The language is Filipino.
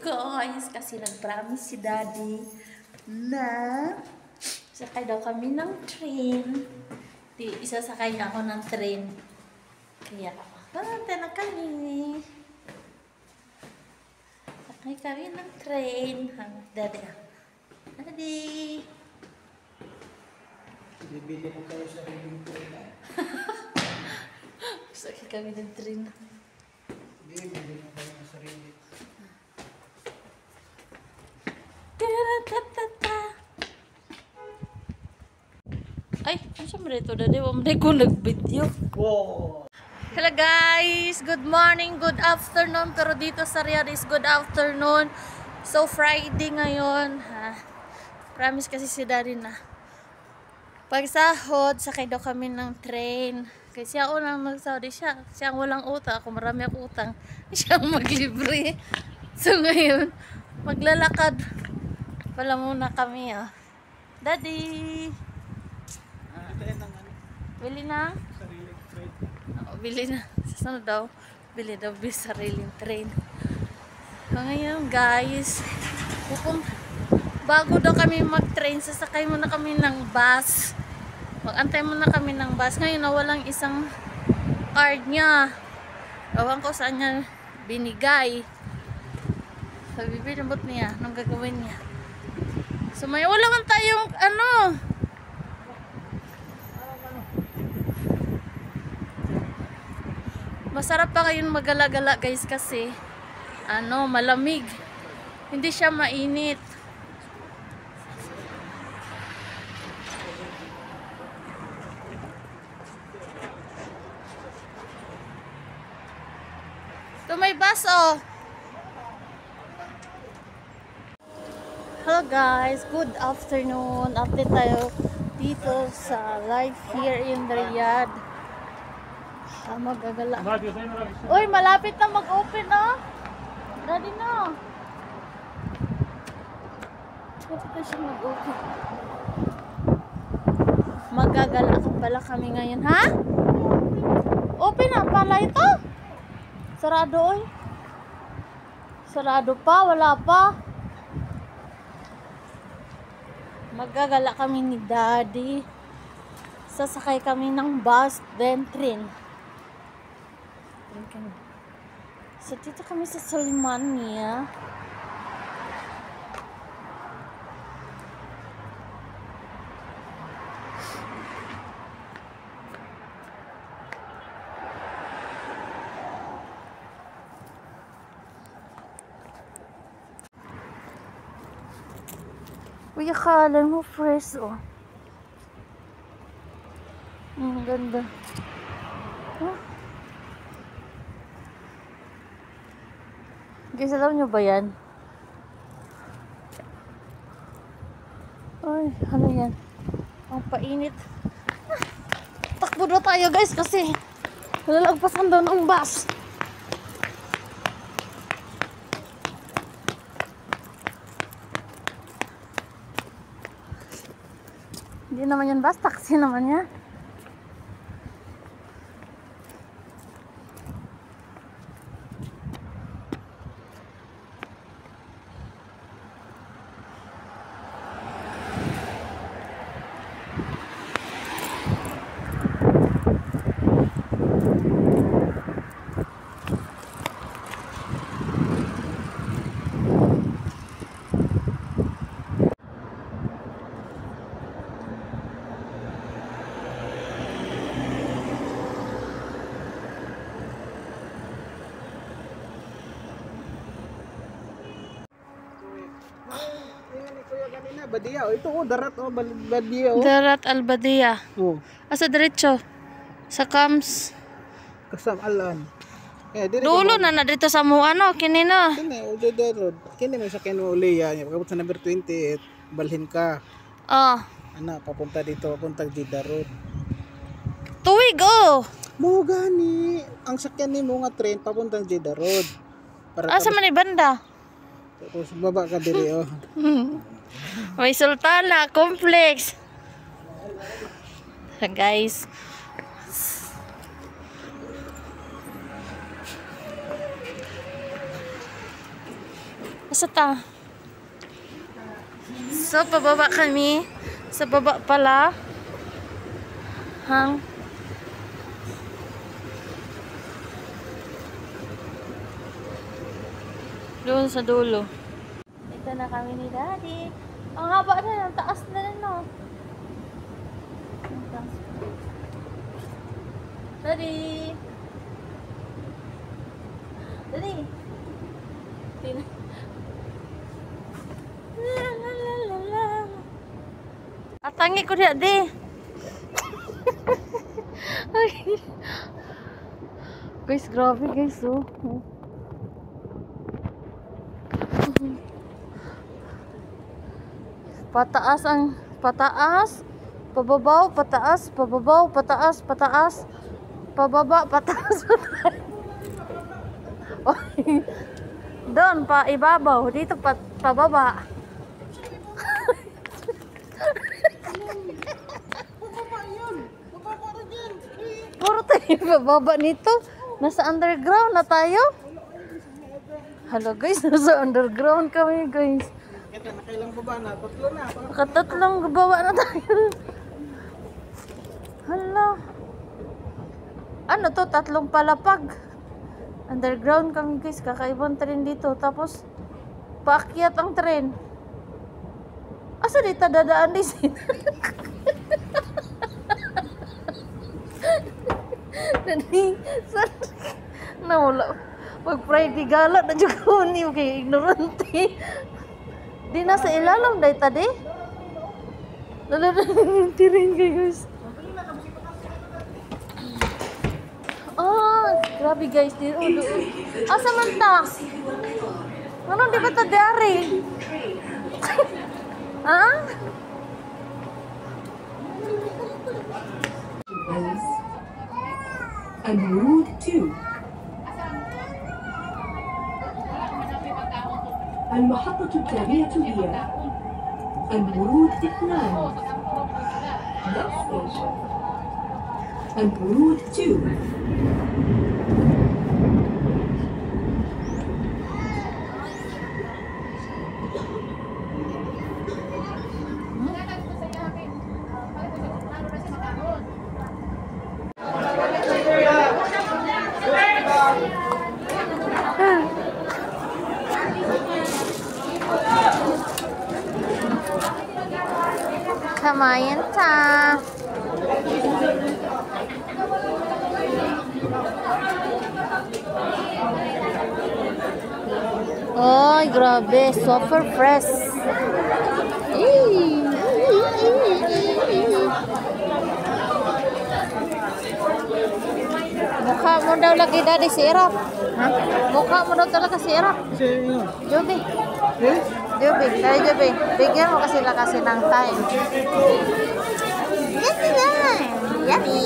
Guys, kasi nag-promise si Daddy na sakay daw kami ng train. Isasakay niya ako ng train. Kaya, parante na kami. Sakay kami ng train. Daddy. Daddy. Bibili mo kayo sa ring train. Sakay kami ng train. Bibili mo kayo sa ring. Ay, ano siya marito? Daddy, wamday ko nag-video. Wow! Hello guys! Good morning, good afternoon. Pero dito sa Riyadh is good afternoon. So, Friday ngayon. Promise kasi si Daddy na pagsahod, sakay daw kami ng train. Kasi ako nang nagsahod siya. Siya ang walang utang. Ako marami akong utang. Siya ang maglibre. So, ngayon, maglalakad pala muna kami. Daddy! Bili na? Sariling train. Oo, bili na. Saan daw? Bili daw sariling train. So, ngayon guys, bago daw kami mag-train, sasakay muna kami ng bus. Mag-antay muna kami ng bus. Ngayon walang isang card niya. Ewan ko saan niya binigay. Sabi, binabot niya. Anong gagawin niya? So, may wala man tayong masarap pa ngayon magala-gala guys kasi malamig. Hindi siya mainit. Ito may bus Hello guys, good afternoon. Update tayo dito sa live here in Riyadh. Magagala. Uy, malapit na mag-open Daddy na. Malapit na siya mag-open. Magagala ka pala kami ngayon, ha? Open na pala ito. Sarado, sarado pa, wala pa. Magagala kami ni Daddy. Sasakay kami ng bus, then train. So, dito kami sa Sulemania. Uy, akala mo fresh, Ang ganda. Guys, alam nyo ba yan? Ay, ano yan? Ang painit. Takbo na tayo guys kasi lalagpasan daw ng bus. Hindi naman yan bus, taxi naman yan. Badia, ito Darat Badia. Darat al-Badia. Asa diretso? Sa Kams. Kasam Alan. Dulo na dito sa kini na. Kini road. Kini may sakyan mo uli yan. Pagkabot sa number 28, balhin ka. Papunta dito, papunta Jeddah Road. Tuwig Mo gani, ang sakyan ni mo nga train papuntang Jeddah Road. Asa man banda? Tapos baba ka diri May Sultana Complex. Guys. Asa ta? So, pababa kami. Sa baba pala. Doon sa dulo. Ito na kami ni Daddy. Ang haba na, ang taas na rin, no? Ang taas. Daddy! Daddy! La la la la la. Atangi ko dia, Daddy! Guys, grabe guys, oh. Pataas ang pataas, pababaw, pataas, pababaw, pataas, pataas, pababa, pataas, pataas. Doon pa ibabaw, dito pa pababa. Puro tayo pababa nito. Nasa underground na tayo. Hello guys, nasa underground kami guys. Nakailang baba na, tatlo na. Nakatatlong baba na tayo. Hala. Ano to? Tatlong palapag. Underground kami guys. Kakaibang tren dito. Tapos, paakyat ang tren. Asa dito dadaan di sila? Nawala. Pag Friday gala na dyan ko ni kay ignorante. Di na sa ilalam dahil tadi. Lalo na tirin kayo guys. Grabe guys. Asa man ta? Ano di ba ta diari? Ha? And route 2. المحطة التالية هي الورود 2. Next station. الورود 2. Kamayan ta. Ay, grabe. Super fresh. Mukha mo daw lagi Daddy si Irap. Ha? Mukha mo daw talaga si Irap. Joby. Joby, kaya Joby. Bigyan mo kasi lang kasi ng time. Yes, lang. Yummy.